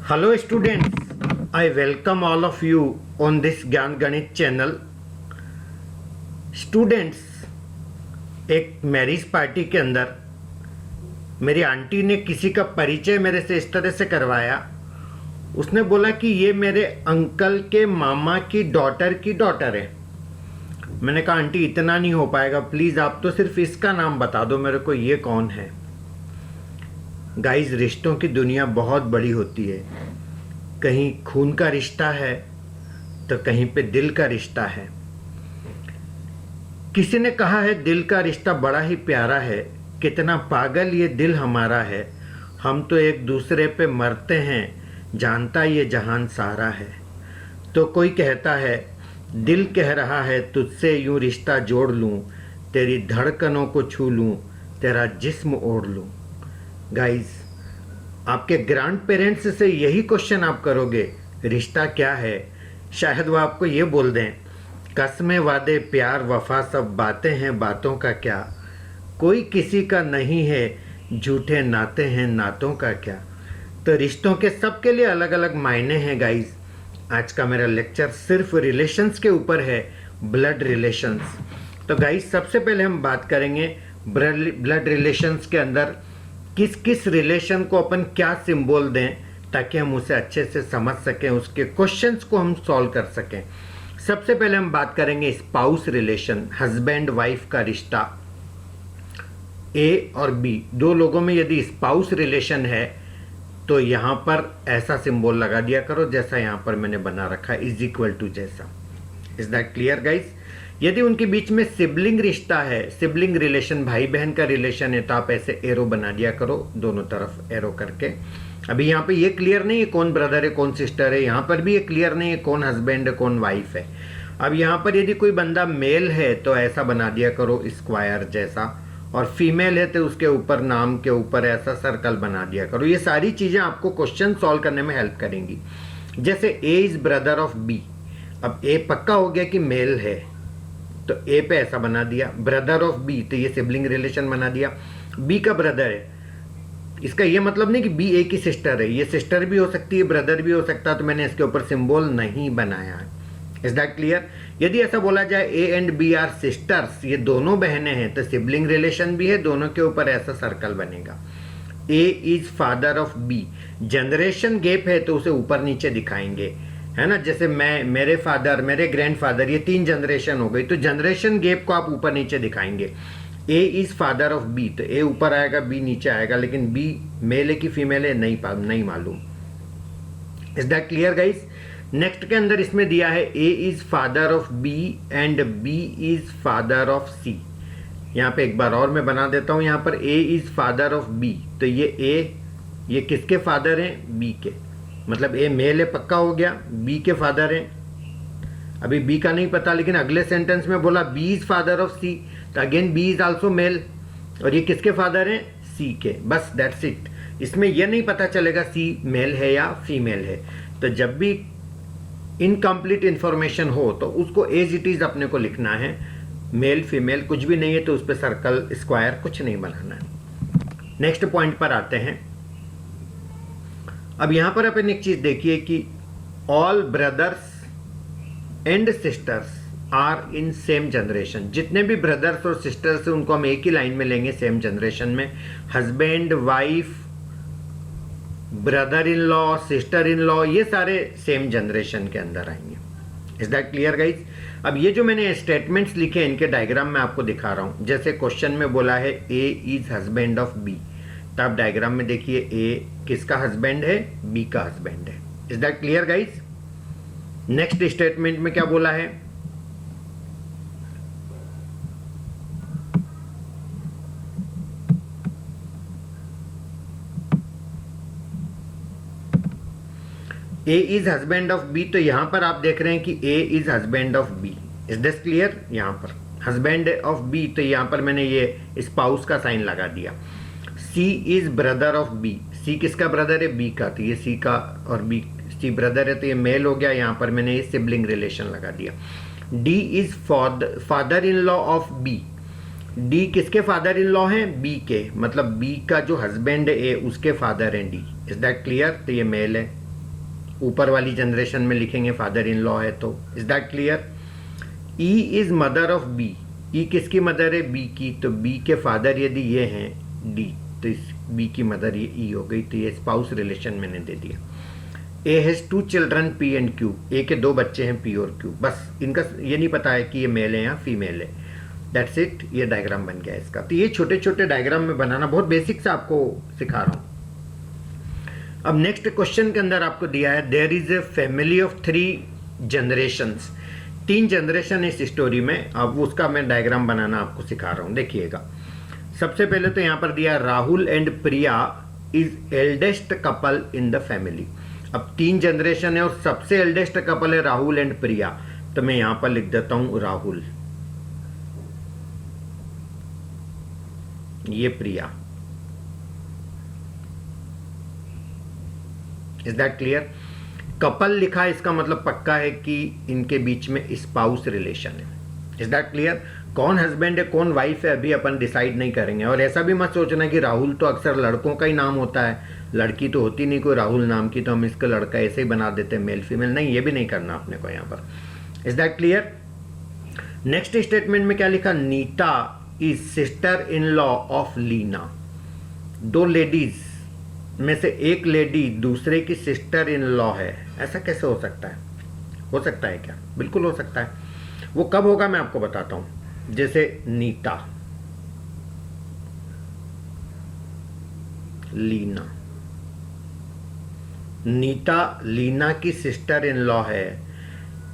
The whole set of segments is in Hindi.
Hello students, I welcome all of you on this ज्ञान गणित चैनल। स्टूडेंट्स, एक मैरिज पार्टी के अंदर मेरी आंटी ने किसी का परिचय मेरे से इस तरह से करवाया। उसने बोला कि ये मेरे अंकल के मामा की डॉटर है। मैंने कहा आंटी इतना नहीं हो पाएगा, प्लीज़ आप तो सिर्फ इसका नाम बता दो मेरे को, ये कौन है। गाइस, रिश्तों की दुनिया बहुत बड़ी होती है। कहीं खून का रिश्ता है तो कहीं पे दिल का रिश्ता है। किसी ने कहा है दिल का रिश्ता बड़ा ही प्यारा है, कितना पागल ये दिल हमारा है, हम तो एक दूसरे पे मरते हैं, जानता ये जहान सारा है। तो कोई कहता है दिल कह रहा है तुझसे यूं रिश्ता जोड़ लूं, तेरी धड़कनों को छू लूं, तेरा जिस्म ओढ़ लूं। गाइस, आपके ग्रैंड पेरेंट्स से यही क्वेश्चन आप करोगे, रिश्ता क्या है, शायद वो आपको ये बोल दें कसमें वादे प्यार वफा सब बातें हैं, बातों का क्या, कोई किसी का नहीं है, झूठे नाते हैं, नातों का क्या। तो रिश्तों के सबके लिए अलग अलग मायने हैं। गाइस, आज का मेरा लेक्चर सिर्फ रिलेशंस के ऊपर है, ब्लड रिलेशंस। तो गाइस, सबसे पहले हम बात करेंगे ब्लड रिलेशंस के अंदर किस किस रिलेशन को अपन क्या सिंबल दें ताकि हम उसे अच्छे से समझ सकें, उसके क्वेश्चंस को हम सॉल्व कर सकें। सबसे पहले हम बात करेंगे स्पाउस रिलेशन, हस्बैंड वाइफ का रिश्ता। ए और बी दो लोगों में यदि स्पाउस रिलेशन है तो यहाँ पर ऐसा सिंबल लगा दिया करो जैसा यहाँ पर मैंने बना रखा है, इज इक्वल टू जैसा। Is that clear guys? यदि उनके बीच में सिबलिंग रिश्ता है, सिबलिंग रिलेशन, भाई बहन का रिलेशन है, तो आप ऐसे एरो बना दिया करो, दोनों तरफ एरो करके। अभी यहाँ पे ये क्लियर नहीं है कौन ब्रदर है कौन सिस्टर है, यहाँ पर भी ये क्लियर नहीं है कौन हस्बैंड है कौन वाइफ है। अब यहाँ पर यदि कोई बंदा मेल है तो ऐसा बना दिया करो स्क्वायर जैसा, और फीमेल है तो उसके ऊपर नाम के ऊपर ऐसा सर्कल बना दिया करो। ये सारी चीज़ें आपको क्वेश्चन सॉल्व करने में हेल्प करेंगी। जैसे ए इज ब्रदर ऑफ बी, अब ए पक्का हो गया कि मेल है तो ए पे ऐसा बना दिया, ब्रदर ऑफ बी तो ये सिबलिंग रिलेशन बना दिया। बी का ब्रदर है, इसका ये मतलब नहीं कि बी ए की सिस्टर है, ये सिस्टर भी हो सकती है ब्रदर भी हो सकता है, तो मैंने इसके ऊपर सिंबल नहीं बनाया है। Is that clear? यदि ऐसा बोला जाए A and B are sisters, ये दोनों बहनें हैं, तो सिबलिंग रिलेशन भी है, दोनों के ऊपर ऐसा सर्कल बनेगा। A is father of B, generation gap है तो उसे ऊपर नीचे दिखाएंगे, है ना। जैसे मैं, मेरे फादर, मेरे ग्रैंडफादर, ये 3 जनरेशन हो गई, तो जनरेशन गैप को आप ऊपर नीचे दिखाएंगे। ए इज फादर ऑफ बी, तो ए ऊपर आएगा बी नीचे आएगा, लेकिन बी मेल है कि फीमेल है नहीं मालूम। Is that clear guys? Next के अंदर इसमें दिया है A is father of B and B is father of C. यहाँ पे एक बार और मैं बना देता हूँ, यहाँ पर ए इज फादर ऑफ बी, तो ये किसके फादर हैं? बी के, मतलब ए मेल है पक्का हो गया, बी के फादर हैं। अभी बी का नहीं पता, लेकिन अगले सेंटेंस में बोला B is father of C, तो again B is also male, और ये किसके फादर हैं? सी के। बस दैट्स इट। इसमें यह नहीं पता चलेगा सी मेल है या फीमेल है। तो जब भी इनकम्प्लीट इंफॉर्मेशन हो तो उसको एज इट इज अपने को लिखना है, मेल फीमेल कुछ भी नहीं है तो उस पर सर्कल स्क्वायर कुछ नहीं बनाना है। नेक्स्ट पॉइंट पर आते हैं। अब यहां पर अपन एक चीज देखिए कि all brothers and sisters are in same generation. जितने भी ब्रदर्स और सिस्टर्स हैं उनको हम एक ही लाइन में लेंगे, सेम जनरेशन में। Husband wife, brother in law, sister in law, ये सारे सेम जनरेशन के अंदर आएंगे। Is that clear guys? अब ये जो मैंने स्टेटमेंट्स लिखे इनके डायग्राम में आपको दिखा रहा हूं। जैसे क्वेश्चन में बोला है A is husband of B, तो आप डायग्राम में देखिए ए किसका हस्बैंड है? बी का हस्बैंड है। Is that clear guys? Next statement में क्या बोला है? A is husband of B, तो यहां पर आप देख रहे हैं कि A is husband of B. Is this clear? यहां पर हस्बैंड ऑफ बी, तो यहां पर मैंने ये स्पाउस का साइन लगा दिया। सी इज ब्रदर ऑफ बी, सी किसका ब्रदर है? बी का, तो ये सी का और बी सी ब्रदर है तो ये मेल हो गया, यहां पर मैंने ये सिबलिंग रिलेशन लगा दिया। D is father in law of B, D किसके फादर इन लॉ हैं? बी के, मतलब बी का जो हस्बैंड है ए उसके फादर हैं डी। Is that clear? तो ये मेल है। ऊपर वाली जनरेशन में लिखेंगे फादर इन लॉ है तो। Is that clear? E is mother of B. E किसकी मदर है? बी की। तो बी के फादर यदि ये हैं डी, तो इस बी की मदर ये ई हो गई। तो ये स्पाउस रिलेशन मैंने दे दिया। A has 2 children P and Q. A के 2 बच्चे हैं पी और क्यू। बस इनका ये नहीं पता है कि ये मेल है या फीमेल है। That's it. ये डायग्राम बन गया इसका। तो ये छोटे छोटे डायग्राम में बनाना बहुत बेसिक से आपको सिखा रहा हूँ। अब नेक्स्ट क्वेश्चन के अंदर आपको दिया है there is a family of 3 generations. 3 generation इस स्टोरी में। अब उसका मैं डायग्राम बनाना आपको सिखा रहा हूँ। देखिएगा, सबसे पहले तो यहाँ पर दिया Rahul and Priya is eldest couple in the family. अब 3 जनरेशन है और सबसे एल्डेस्ट कपल है राहुल एंड प्रिया। तो मैं यहां पर लिख देता हूं राहुल, ये Priya. Is that clear? Couple लिखा है, इसका मतलब पक्का है कि इनके बीच में स्पाउस रिलेशन है। Is that clear? कौन हस्बैंड है कौन वाइफ है अभी अपन डिसाइड नहीं करेंगे। और ऐसा भी मत सोचना कि राहुल तो अक्सर लड़कों का ही नाम होता है, लड़की तो होती नहीं कोई राहुल नाम की, तो हम इसका लड़का ऐसे ही बना देते हैं मेल फीमेल। नहीं, ये भी नहीं करना अपने को यहाँ पर। Is that clear? Next statement में क्या लिखा? Neeta is sister in law of Leena. 2 ladies में से एक लेडी दूसरे की सिस्टर इन लॉ है। ऐसा कैसे हो सकता है? हो सकता है क्या? बिल्कुल हो सकता है। वो कब होगा मैं आपको बताता हूं। जैसे नीता, लीना, नीता लीना की सिस्टर इन लॉ है।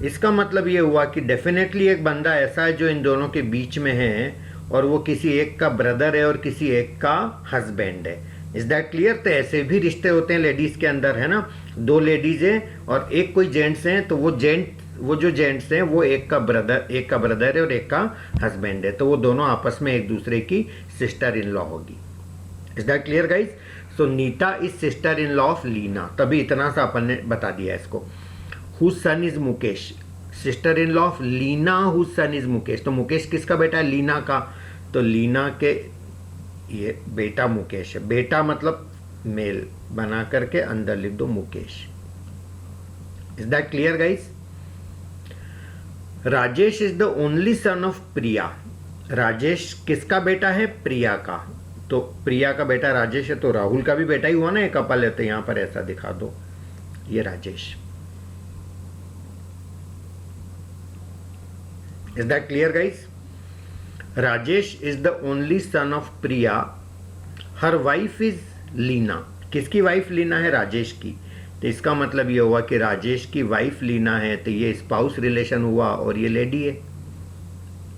इसका मतलब ये हुआ कि डेफिनेटली एक बंदा ऐसा है जो इन दोनों के बीच में है और वो किसी एक का ब्रदर है और किसी एक का हस्बैंड है। Is that clear? तो ऐसे भी रिश्ते होते हैं लेडीज के अंदर, है ना। 2 लेडीज हैं और एक कोई जेंट्स हैं, तो वो जो जेंट्स हैं वो एक का ब्रदर है और एक का हस्बैंड है, तो वो दोनों आपस में एक दूसरे की सिस्टर इन लॉ होगी। Is that clear guys? So Neeta is sister in law of Leena. तभी इतना सा अपन ने बता दिया इसको। Whose son is Mukesh, sister in law of Leena whose son is Mukesh. तो मुकेश किसका बेटा है? लीना का। तो लीना के ये बेटा मुकेश है। बेटा मतलब मेल बना करके अंदर लिख दो Mukesh. Is that clear guys? Rajesh is the only son of Priya. Rajesh किसका बेटा है? प्रिया का। तो प्रिया का बेटा राजेश है, तो राहुल का भी बेटा ही हुआ ना, एक कपल है, तो यहां पर ऐसा दिखा दो, ये Rajesh. Is that clear guys? Rajesh is the only son of Priya. Her wife is Leena. किसकी वाइफ लीना है? राजेश की। तो इसका मतलब ये हुआ कि राजेश की वाइफ लीना है, तो ये स्पाउस रिलेशन हुआ और ये लेडी है।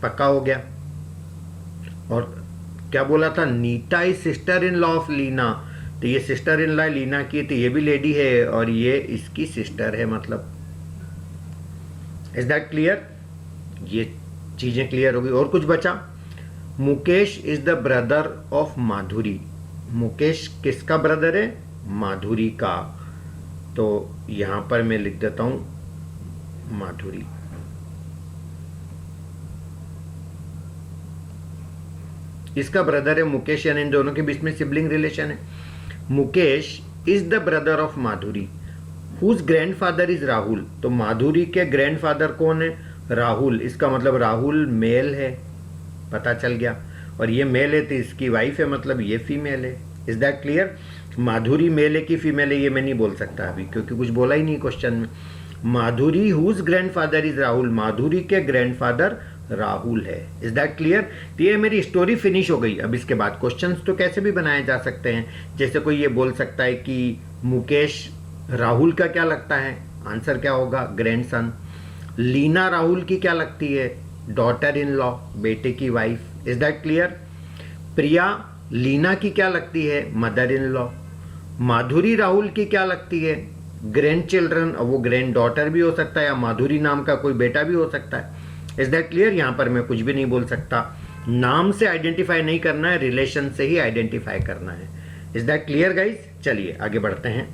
पक्का हो गया? और क्या बोला था? Neeta is sister in law of Leena. तो ये सिस्टर इन लॉ लीना की, तो ये भी लेडी है और ये इसकी सिस्टर है मतलब। Is that clear? ये चीजें क्लियर होगी। और कुछ बचा? Mukesh is the brother of Madhuri. Mukesh किसका ब्रदर है? माधुरी का। तो यहां पर मैं लिख देता हूं माधुरी। इसका ब्रदर है मुकेश, यानी इन दोनों के बीच में सिबलिंग रिलेशन है। Mukesh is the brother of Madhuri. Whose grandfather is Rahul. तो माधुरी के ग्रैंडफादर कौन है? राहुल। इसका मतलब राहुल मेल है, पता चल गया। और ये मेल है तो इसकी वाइफ है, मतलब ये फीमेल है। Is that clear? Madhuri male है कि फीमेल है ये मैं नहीं बोल सकता अभी, क्योंकि कुछ बोला ही नहीं क्वेश्चन में। माधुरी हुज ग्रैंडफादर इज राहुल। माधुरी के ग्रैंडफादर राहुल है। Is that clear? तो ये मेरी स्टोरी फिनिश हो गई। अब इसके बाद क्वेश्चंस तो कैसे भी बनाए जा सकते हैं। जैसे कोई ये बोल सकता है कि मुकेश राहुल का क्या लगता है? आंसर क्या होगा? ग्रैंडसन। लीना राहुल की क्या लगती है? डॉटर इन लॉ, बेटे की wife. Is that clear? Priya Leena की क्या लगती है? Mother in law. Madhuri Rahul की क्या लगती है? Grandchildren. वो ग्रैंड डॉटर भी हो सकता है या माधुरी नाम का कोई बेटा भी हो सकता है। Is that clear? यहां पर मैं कुछ भी नहीं बोल सकता। नाम से आइडेंटिफाई नहीं करना है, रिलेशन से ही आइडेंटिफाई करना है। Is that clear guys? चलिए आगे बढ़ते हैं।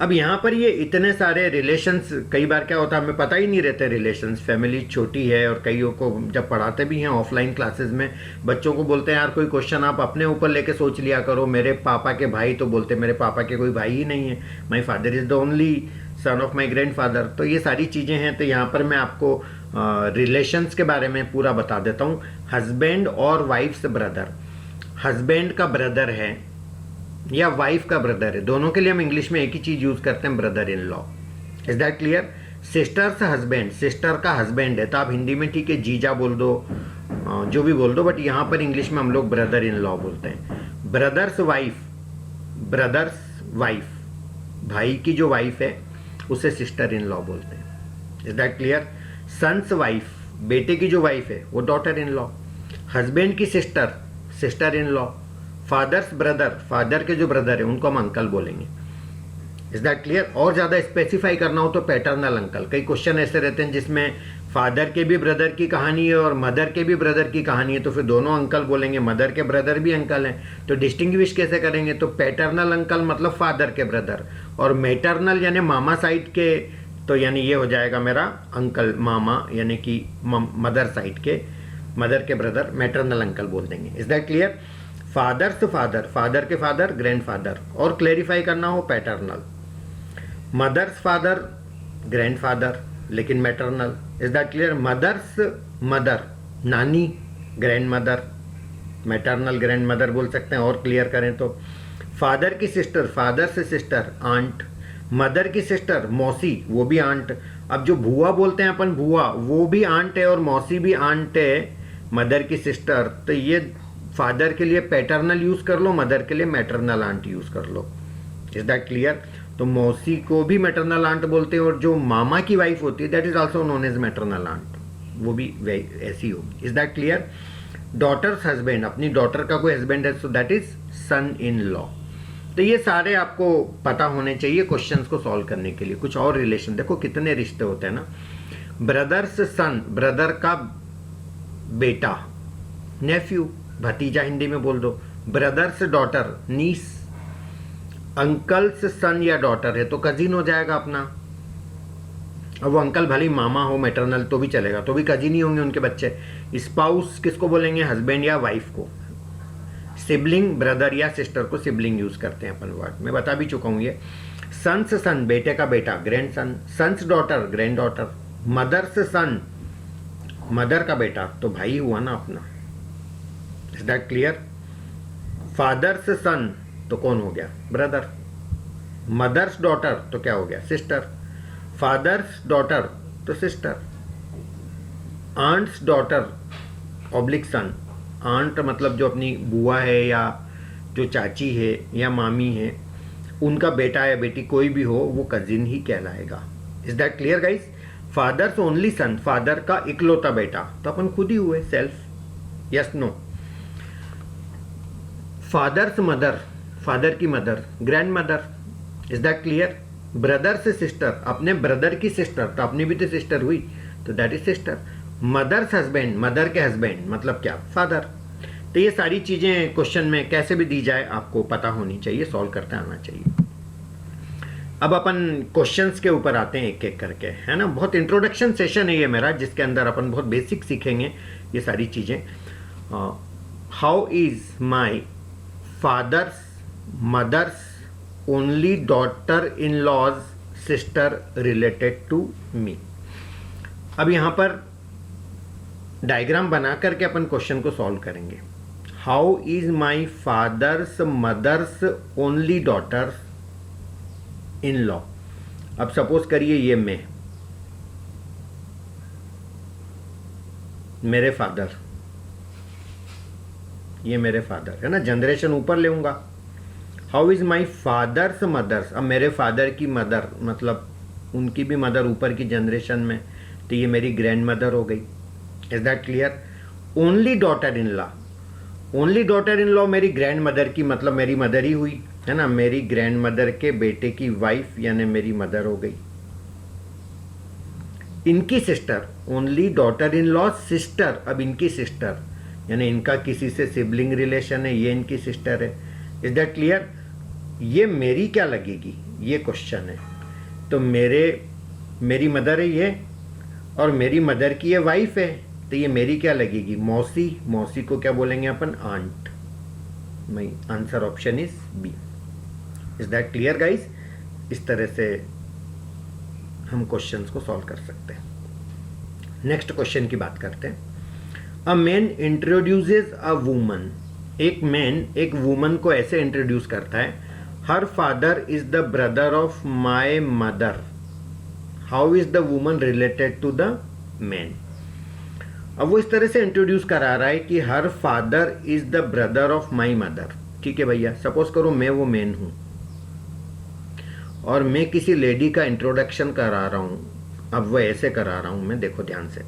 अब यहाँ पर ये इतने सारे रिलेशंस, कई बार क्या होता है हमें पता ही नहीं रहते रिलेशंस, फैमिली छोटी है, और कईयों को जब पढ़ाते भी हैं ऑफलाइन क्लासेस में, बच्चों को बोलते हैं यार कोई क्वेश्चन आप अपने ऊपर लेके सोच लिया करो, मेरे पापा के भाई, तो बोलते मेरे पापा के कोई भाई ही नहीं है, my father is the only son of my grandfather. तो ये सारी चीज़ें हैं। तो यहाँ पर मैं आपको रिलेशंस के बारे में पूरा बता देता हूँ। हस्बैंड और वाइफ्स ब्रदर, हस्बैंड का ब्रदर है या वाइफ का ब्रदर है, दोनों के लिए हम इंग्लिश में एक ही चीज यूज करते हैं, brother in law. Is that clear? Sisters husband, sister का हस्बैंड है तो आप हिंदी में ठीक है जीजा बोल दो, जो भी बोल दो, बट यहाँ पर इंग्लिश में हम लोग ब्रदर इन लॉ बोलते हैं। ब्रदर्स वाइफ, ब्रदर्स वाइफ, भाई की जो वाइफ है उसे सिस्टर इन लॉ बोलते हैं। Is that clear? Son's wife, बेटे की जो वाइफ है वो डॉटर इन लॉ। हस्बैंड की sister, sister in law. Father's brother, father के जो ब्रदर है उनको हम अंकल बोलेंगे। Is that clear? और ज्यादा स्पेसिफाई करना हो तो पैटर्नल अंकल। कई क्वेश्चन ऐसे रहते हैं जिसमें फादर के भी ब्रदर की कहानी है और मदर के भी ब्रदर की कहानी है, तो फिर दोनों अंकल बोलेंगे, मदर के ब्रदर भी अंकल हैं, तो डिस्टिंग्विश कैसे करेंगे? तो पैटर्नल अंकल मतलब फादर के ब्रदर, और मैटरनल यानी मामा साइड के, तो यानी ये हो जाएगा मेरा अंकल, मामा यानी कि मदर साइड के, मदर के ब्रदर मैटरनल अंकल बोल देंगे। Is that clear? Father's father, father के फादर ग्रैंडफादर, और क्लेरिफाई करना हो पैटर्नल। मदर्स फादर ग्रैंडफादर लेकिन maternal. Is that clear? Mother's mother, नानी, grand mother, maternal grand mother बोल सकते हैं। और क्लियर करें तो फादर की सिस्टर, फादर से सिस्टर आंट, मदर की सिस्टर मौसी, वो भी आंट। अब जो भुआ बोलते हैं अपन, भुआ वो भी आंट है और मौसी भी आंट है, मदर की सिस्टर। तो ये फादर के लिए पैटर्नल यूज कर लो, मदर के लिए मैटरनल आंट यूज कर लो। Is that clear? तो मौसी को भी मैटरनल आंट बोलते हैं, और जो मामा की वाइफ होती है that is also known as maternal aunt, वो भी ऐसी होगी। Is that clear? Daughter's husband, अपनी डॉटर का कोई हस्बैंड है so that is son in law. तो ये सारे आपको पता होने चाहिए क्वेश्चंस को सॉल्व करने के लिए। कुछ और रिलेशन देखो कितने रिश्ते होते हैं ना। ब्रदर्स सन, ब्रदर का बेटा, नेफ्यू, भतीजा हिंदी में बोल दो। ब्रदर्स डॉटर, नीस। अंकल्स सन या डॉटर है तो कजिन हो जाएगा अपना। अब वो अंकल भले मामा हो मैटरनल तो भी चलेगा, तो भी कजिन ही होंगे उनके बच्चे। स्पाउस किसको बोलेंगे? हस्बैंड या वाइफ को। सिबलिंग, ब्रदर या सिस्टर को सिबलिंग यूज करते हैं अपन वर्ड में, बता भी चुका हूं ये। सन्स सन, बेटे का बेटा, grand son. Son's daughter, grand daughter. Mother's son, mother का बेटा, तो भाई हुआ ना अपना। Is that clear? Father's son तो कौन हो गया? ब्रदर। मदर्स डॉटर तो क्या हो गया? सिस्टर। फादर्स डॉटर तो सिस्टर। आंट्स डॉटर ऑब्लिक सन, आंट मतलब जो अपनी बुआ है या जो चाची है या मामी है, उनका बेटा या बेटी कोई भी हो वो कजिन ही कहलाएगा। Is that clear guys? Father's only son, father का इकलौता बेटा, तो अपन खुद ही हुए, self. Yes no? Father's mother, father की mother, grand mother. Is that clear? Brother से सिस्टर, अपने ब्रदर की सिस्टर, तो अपनी भी तो सिस्टर हुई, तो that is sister. Mother's husband, mother के हस्बैंड मतलब क्या? फादर। तो ये सारी चीजें क्वेश्चन में कैसे भी दी जाए आपको पता होनी चाहिए, सॉल्व करते आना चाहिए। अब अपन क्वेश्चंस के ऊपर आते हैं एक एक करके, है ना। बहुत इंट्रोडक्शन सेशन है ये मेरा, जिसके अंदर अपन बहुत बेसिक सीखेंगे ये सारी चीजें। How is my father's mother's only daughter in law's sister related to me. अब यहां पर डायग्राम बना करके अपन क्वेश्चन को सॉल्व करेंगे। How is my father's mother's only daughter's in law. अब सपोज करिए ये मेरे फादर, ये मेरे फादर है ना, जनरेशन ऊपर लेऊंगा। How is my father's mother's, अब मेरे फादर की मदर मतलब उनकी भी मदर ऊपर की जनरेशन में, तो ये मेरी ग्रैंड मदर हो गई। Is that clear? Only daughter in law, only daughter in law मेरी ग्रैंड मदर की मतलब मेरी मदर ही हुई, है ना। मेरी ग्रैंड मदर के बेटे की वाइफ यानी मेरी मदर हो गई। इनकी sister, only daughter in law sister, अब इनकी सिस्टर यानी इनका किसी से सिबलिंग रिलेशन है, ये इनकी सिस्टर है। Is that clear? ये मेरी क्या लगेगी, ये क्वेश्चन है। तो मेरी मदर है ये, और मेरी मदर की ये वाइफ है, तो ये मेरी क्या लगेगी, मौसी। मौसी को क्या बोलेंगे अपन, aunt. My answer option is B. Is that clear guys? इस तरह से हम क्वेश्चंस को सॉल्व कर सकते हैं। नेक्स्ट क्वेश्चन की बात करते हैं। A man introduces a woman. एक मैन एक वुमन को ऐसे इंट्रोड्यूस करता है, her father is the brother of my mother. How is the woman related to the man? अब वो इस तरह से इंट्रोड्यूस करा रहा है कि हर father is the brother of my mother. ठीक है भैया, सपोज करो मैं वो मैन हूं और मैं किसी लेडी का इंट्रोडक्शन करा रहा हूं। अब वो ऐसे करा रहा हूं मैं, देखो ध्यान से,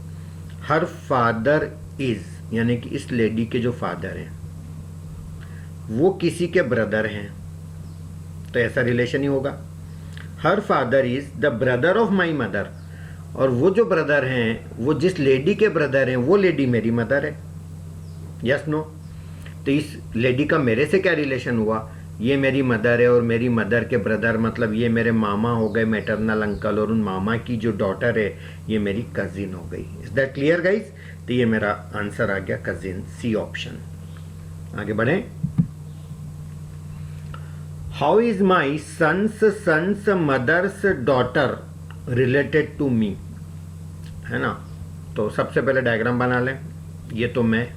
हर फादर इज, यानी कि इस लेडी के जो फादर हैं वो किसी के ब्रदर हैं, तो ऐसा रिलेशन ही होगा। हर father is the brother of my mother, और वो जो ब्रदर हैं वो जिस लेडी के ब्रदर हैं वो लेडी मेरी मदर है। Yes no? तो इस लेडी का मेरे से क्या रिलेशन हुआ, ये मेरी मदर है और मेरी मदर के ब्रदर मतलब ये मेरे मामा हो गए, मैटरनल अंकल, और उन मामा की जो डॉटर है ये मेरी कजिन हो गई। Is that clear guys? तो ये मेरा आंसर आ गया कजिन, सी ऑप्शन। आगे बढ़े। How is my son's mother's daughter related to me, है ना? तो सबसे पहले डायग्राम बना लें। ये तो मैं,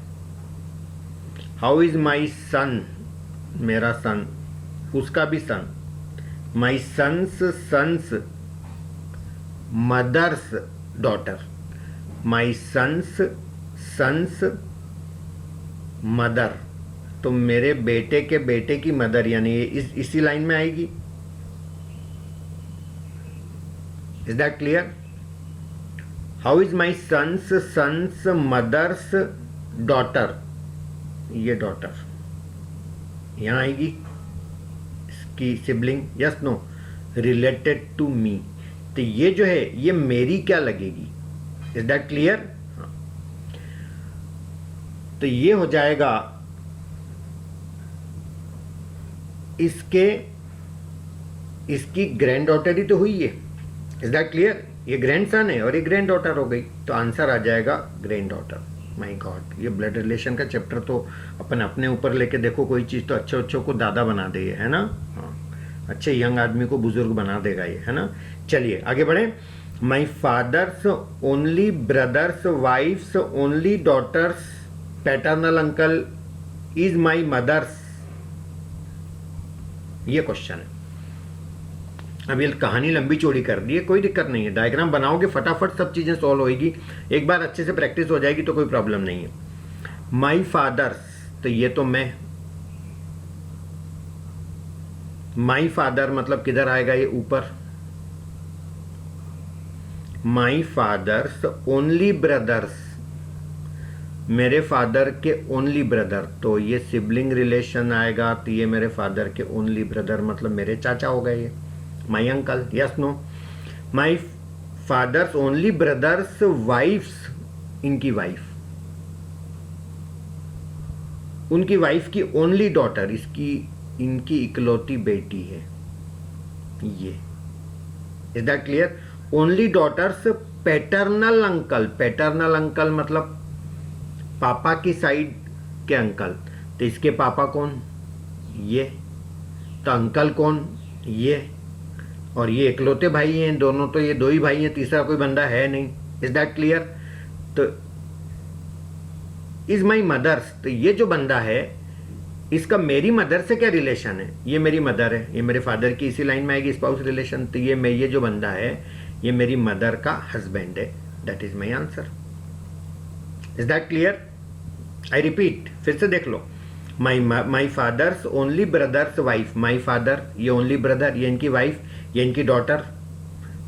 हाउ इज माई सन, मेरा सन, उसका भी सन, माई सन्स मदर्स डॉटर, माई सन्स मदर, तो मेरे बेटे के बेटे की मदर, यानी ये इसी लाइन में आएगी। Is that clear? How is my son's mother's daughter, ये डॉटर यहां आएगी, इसकी sibling. Yes no? Related to me, तो ये जो है ये मेरी क्या लगेगी। Is that clear? तो ये हो जाएगा इसकी ग्रैंड डॉटर ही तो हुई है। Is that clear? ये ग्रैंड सन है और ये ग्रैंड डॉटर हो गई, तो आंसर आ जाएगा ग्रैंड डॉटर। माय गॉड, ये ब्लड रिलेशन का चैप्टर तो अपन अपने ऊपर लेके देखो, कोई चीज तो अच्छे अच्छों को दादा बना दे, है ना? हाँ, अच्छे यंग आदमी को बुजुर्ग बना देगा ये, है ना? चलिए आगे बढ़े। My father's only brother's wife's only daughter's paternal uncle is my mother's, ये क्वेश्चन है। अब ये कहानी लंबी चौड़ी कर दी है, कोई दिक्कत नहीं है, डायग्राम बनाओगे फटाफट सब चीजें सॉल्व होएगी, एक बार अच्छे से प्रैक्टिस हो जाएगी तो कोई प्रॉब्लम नहीं है। माई फादर्स, तो ये तो मैं, माई फादर मतलब किधर आएगा ये, ऊपर। माई फादर्स ओनली ब्रदर्स, मेरे फादर के ओनली ब्रदर, तो ये सिबलिंग रिलेशन आएगा, तो ये मेरे फादर के ओनली ब्रदर मतलब मेरे चाचा हो गए, ये my uncle. Yes no? My father's only brother's wife's, इनकी वाइफ, उनकी वाइफ की ओनली डॉटर, इनकी इकलौती बेटी है ये। Is that clear? Only daughter's paternal uncle, paternal uncle मतलब पापा की साइड के अंकल, तो इसके पापा कौन, ये, तो अंकल कौन, ये, और ये इकलौते भाई हैं दोनों, तो ये दो ही भाई हैं, तीसरा कोई बंदा है नहीं। Is that clear? तो इज माई मदर्स, तो ये जो बंदा है इसका मेरी मदर से क्या रिलेशन है, ये मेरी मदर है, ये मेरे फादर की इसी लाइन में आएगी स्पाउस रिलेशन, तो ये जो बंदा है ये मेरी मदर का हस्बैंड है। That is my answer. Is that clear? I repeat, फिर से देख लो। My father's only brother's wife, my father ये ओनली ब्रदर, ये इनकी वाइफ, ये इनकी daughter,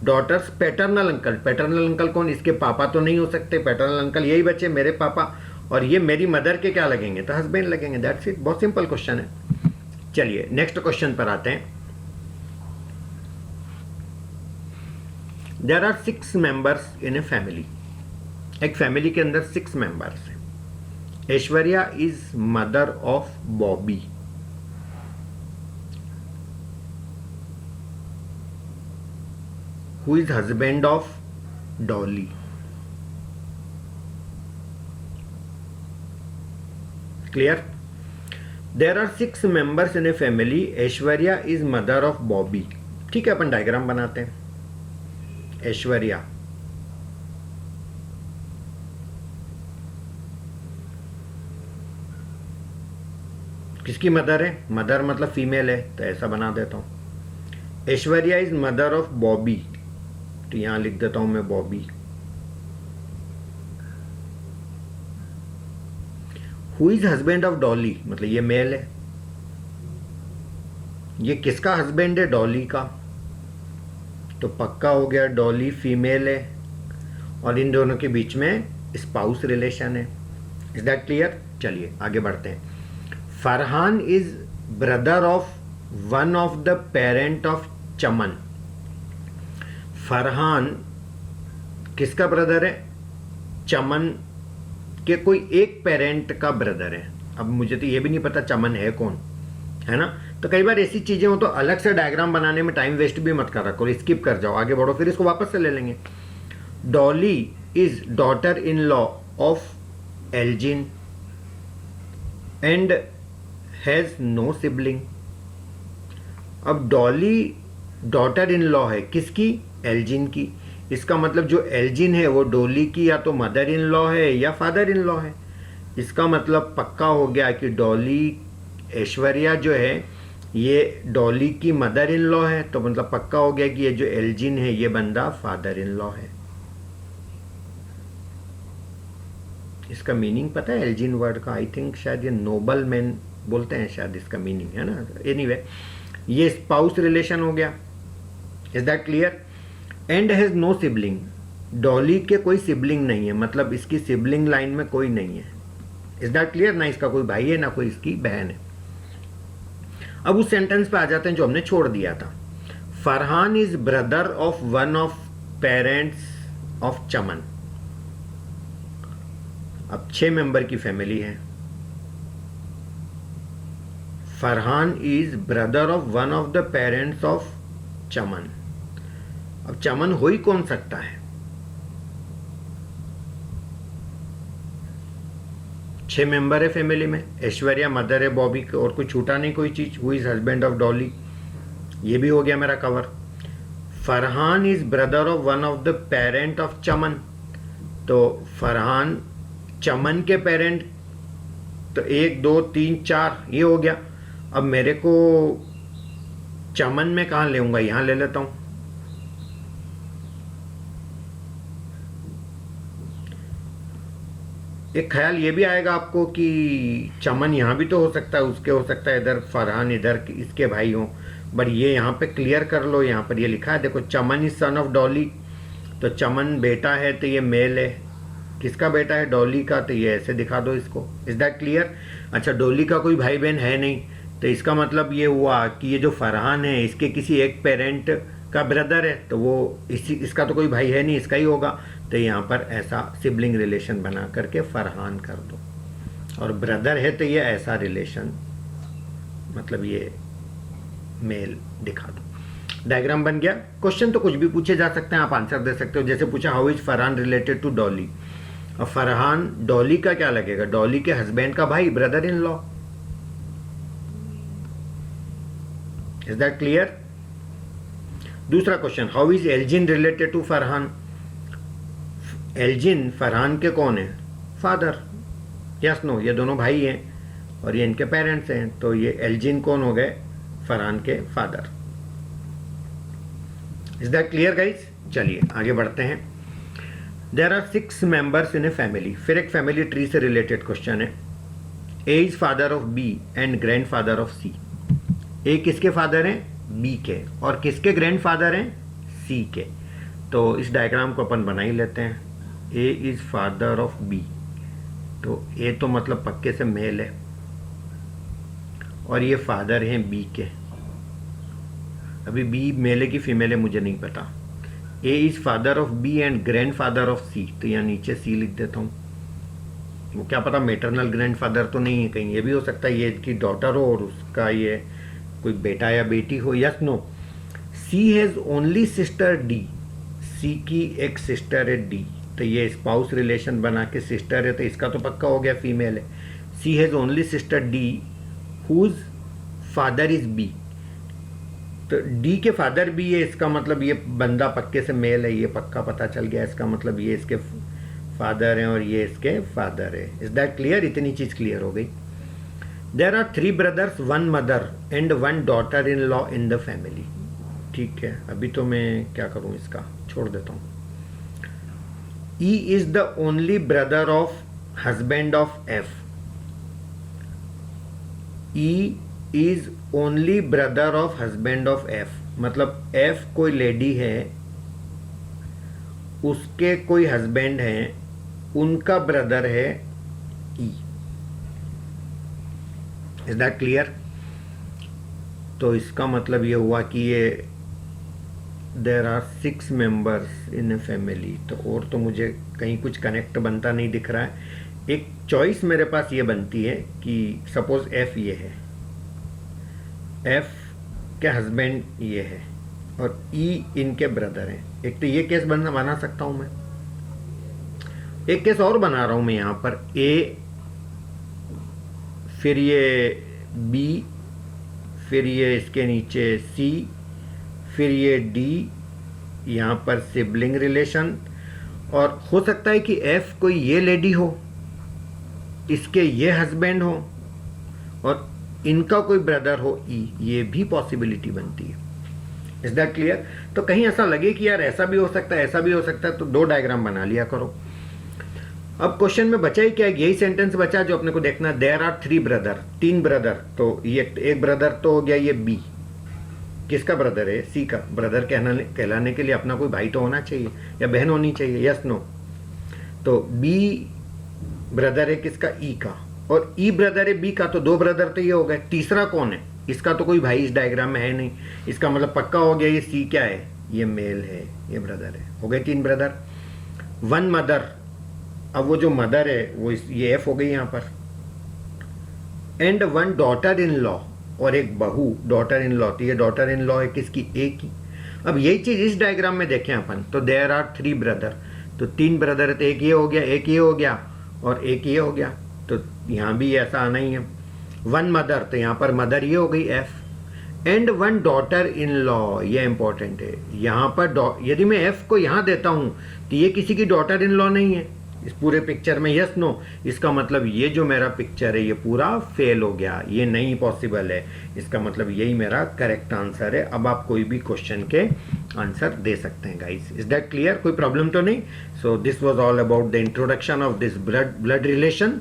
daughter's paternal uncle, paternal uncle कौन, इसके पापा तो नहीं हो सकते, पैटर्नल अंकल यही बच्चे मेरे पापा, और ये मेरी मदर के क्या लगेंगे, तो हस्बैंड लगेंगे। दैट्स इट, बहुत सिंपल क्वेश्चन है। चलिए नेक्स्ट क्वेश्चन पर आते हैं। There are 6 members in a family, एक फैमिली के अंदर 6 मेंबर्स हैं। Aishwarya is mother of Bobby, who is husband of Dolly? Clear? There are 6 members in a family, Aishwarya is mother of Bobby. ठीक है, अपन डायग्राम बनाते हैं। ऐश्वर्या किसकी मदर है? मदर मतलब फीमेल है, तो ऐसा बना देता हूं। Aishwarya is mother of Bobby, तो यहां लिख देता हूं मैं Bobby. Who is husband of Dolly, मतलब ये मेल है। ये किसका हस्बैंड है? डॉली का। तो पक्का हो गया डॉली फीमेल है और इन दोनों के बीच में स्पाउस रिलेशन है। Is that clear? चलिए आगे बढ़ते हैं। Farhan is brother of one of the parent of Chaman. Farhan किसका ब्रदर है? चमन के कोई एक पेरेंट का ब्रदर है। अब मुझे तो ये भी नहीं पता चमन है कौन, है ना? तो कई बार ऐसी चीजें हो तो अलग से डायग्राम बनाने में टाइम वेस्ट भी मत कर रखो, स्किप कर जाओ, आगे बढ़ो, फिर इसको वापस से ले लेंगे। Dolly is daughter in law of Elgin and has no sibling. अब डॉली डॉटर इन लॉ है किसकी? एल्जिन की। इसका मतलब जो एल्जिन है वो डॉली की या तो मदर इन लॉ है या फादर इन लॉ है। इसका मतलब पक्का हो गया कि डॉली ऐश्वर्या जो है ये डॉली की मदर इन लॉ है, तो मतलब पक्का हो गया कि ये जो एल्जिन है ये बंदा फादर इन लॉ है। इसका मीनिंग पता है एल्जिन वर्ड का? आई थिंक शायद ये नोबल मैन बोलते हैं, शायद इसका मीनिंग है ना। एनीवे ये स्पाउस रिलेशन हो गया। Is that clear? And has no sibling, Dolly के कोई सिबलिंग नहीं है, मतलब इसकी सिबलिंग लाइन में कोई नहीं है। Is that clear? ना इसका कोई भाई है ना कोई इसकी बहन है। अब उस सेंटेंस पे आ जाते हैं जो हमने छोड़ दिया था। Farhan is brother of one of parents of Chaman. अब 6 मेंबर की फैमिली है। Farhan is brother of one of the parents of Chaman. अब चमन हो ही कौन सकता है? 6 मेंबर है फैमिली में, ऐश्वर्या मदर है बॉबी, और कोई छूटा नहीं कोई चीज। Who is husband of Dolly, ये भी हो गया मेरा cover. Farhan is brother of one of the parent of Chaman, तो फरहान चमन के पेरेंट, तो 1 2 3 4 ये हो गया। अब मेरे को चमन में कहां लेऊंगा? यहां ले लेता हूं। एक ख्याल ये भी आएगा आपको कि चमन यहां भी तो हो सकता है, उसके हो सकता है इधर फरहान इधर इसके भाई हो, बट ये यहां पे क्लियर कर लो। यहां पर ये लिखा है देखो, चमन इज सन ऑफ डॉली, तो चमन बेटा है तो ये मेल है। किसका बेटा है? डॉली का, तो ये ऐसे दिखा दो इसको। Is that clear? अच्छा, डॉली का कोई भाई बहन है नहीं, तो इसका मतलब ये हुआ कि ये जो फरहान है इसके किसी एक पेरेंट का ब्रदर है, तो वो इसका तो कोई भाई है नहीं, इसका ही होगा। तो यहाँ पर ऐसा सिबलिंग रिलेशन बना करके फरहान कर दो, और ब्रदर है तो ये ऐसा रिलेशन, मतलब ये मेल दिखा दो। डायग्राम बन गया। क्वेश्चन तो कुछ भी पूछे जा सकते हैं, आप आंसर दे सकते हो। जैसे पूछा how is Farhan related to Dolly, अब फरहान डॉली का क्या लगेगा? डॉली के हस्बैंड का भाई, brother in law. Is that clear? दूसरा question, how is Elgin related to Farhan. Elgin Farhan के कौन है? फादर। यस नो, ये दोनों भाई हैं और ये इनके पेरेंट्स हैं, तो ये एल्जिन कौन हो गए? फरहान के father. Is that clear guys? चलिए आगे बढ़ते हैं। There are 6 members in a family, फिर एक फैमिली ट्री से रिलेटेड क्वेश्चन है। A is father of B and grand father of C. A किसके फादर हैं? बी के, और किसके ग्रैंड फादर हैं? सी के। तो इस डायग्राम को अपन बना ही लेते हैं। ए इज फादर ऑफ बी, तो ए तो मतलब पक्के से मेल है, और ये फादर हैं बी के। अभी बी मेल है कि फीमेल है मुझे नहीं पता। A is father of B and grand father of C, तो यहाँ नीचे सी लिख देता हूँ। वो क्या पता मेटरनल ग्रैंड फादर तो नहीं है कहीं, ये भी हो सकता है ये इसकी डॉटर हो और उसका ये कोई बेटा या बेटी हो। Yes no. C has only sister D, C की एक सिस्टर है डी, तो ये स्पाउस रिलेशन बना के सिस्टर है, तो इसका तो पक्का हो गया फीमेल है। C has only sister D whose father is B, तो डी के फादर भी है, इसका मतलब ये बंदा पक्के से मेल है, ये पक्का पता चल गया। इसका मतलब ये इसके फादर हैं और ये इसके फादर है। Is that clear? इतनी चीज़ क्लियर हो गई। There are 3 brothers, 1 mother and 1 daughter in law in the family। ठीक है, अभी तो मैं क्या करूं, इसका छोड़ देता हूं। E is the only brother of husband of F। E is only brother of husband of F, मतलब F कोई लेडी है, उसके कोई हस्बैंड हैं, उनका ब्रदर है E। Is that clear? तो इसका मतलब ये हुआ कि ये there are 6 members in a family. तो और तो मुझे कहीं कुछ कनेक्ट बनता नहीं दिख रहा है। एक चॉइस मेरे पास ये बनती है कि सपोज एफ ये है, एफ के हस्बैंड ये है और ई इनके ब्रदर हैं। एक तो ये केस बना सकता हूं मैं। एक केस और बना रहा हूं मैं यहां पर, ए फिर ये बी, फिर ये इसके नीचे सी, फिर ये डी, यहाँ पर सिबलिंग रिलेशन। और हो सकता है कि एफ कोई ये लेडी हो, इसके ये हस्बैंड हो और इनका कोई ब्रदर हो ई, ये भी पॉसिबिलिटी बनती है। Is that clear? तो कहीं ऐसा लगे कि यार ऐसा भी हो सकता है, ऐसा भी हो सकता है, तो 2 डायग्राम बना लिया करो। अब क्वेश्चन में बचा ही क्या, यही सेंटेंस बचा जो अपने को देखना। देयर आर 3 ब्रदर, 3 ब्रदर, तो ये एक ब्रदर तो हो गया, ये बी किसका ब्रदर है? सी का। ब्रदर कहलाने के लिए अपना कोई भाई तो होना चाहिए या बहन होनी चाहिए, यस नो? तो बी ब्रदर है किसका? ई का, और ई ब्रदर है बी का, तो 2 ब्रदर तो ये हो गए। तीसरा कौन है? इसका तो कोई भाई इस डायग्राम में है नहीं, इसका मतलब पक्का हो गया ये सी क्या है? ये मेल है, ये ब्रदर है। हो गए 3 ब्रदर। 1 मदर, अब वो जो मदर है वो ये एफ हो गई यहां पर, एंड 1 डॉटर इन लॉ, और एक बहू डॉटर इन लॉ। तो ये डॉटर इन लॉ है किसकी? ए की। अब यही चीज इस डायग्राम में देखें अपन, तो देयर आर 3 ब्रदर, तो 3 ब्रदर है, तो एक ये हो गया, एक ये हो गया और एक ये हो गया, तो यहां भी ऐसा आना ही है। 1 मदर, तो यहां पर मदर ये हो गई F, and 1 daughter in law, ये इंपॉर्टेंट है। यहां पर यदि मैं एफ को यहां देता हूं तो ये किसी की डॉटर इन लॉ नहीं है इस पूरे पिक्चर में, यस नो? इसका मतलब ये जो मेरा पिक्चर है ये पूरा फेल हो गया, ये नहीं पॉसिबल है। इसका मतलब यही मेरा करेक्ट आंसर है। अब आप कोई भी क्वेश्चन के आंसर दे सकते हैं गाइस। Is that clear? कोई प्रॉब्लम तो नहीं? So this was all about the introduction of this blood relation.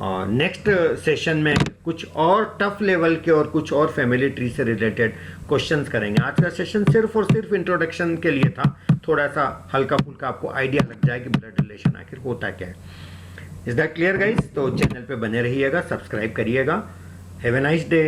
Next session में कुछ और टफ लेवल के और कुछ और फैमिली ट्री से रिलेटेड क्वेश्चंस करेंगे। आज का सेशन सिर्फ और सिर्फ इंट्रोडक्शन के लिए था, थोड़ा सा हल्का फुल्का आपको आइडिया लग जाए कि ब्लड रिलेशन आखिर होता क्या है। Is that clear guys? तो चैनल पे बने रहिएगा, सब्सक्राइब करिएगा। Have a nice day.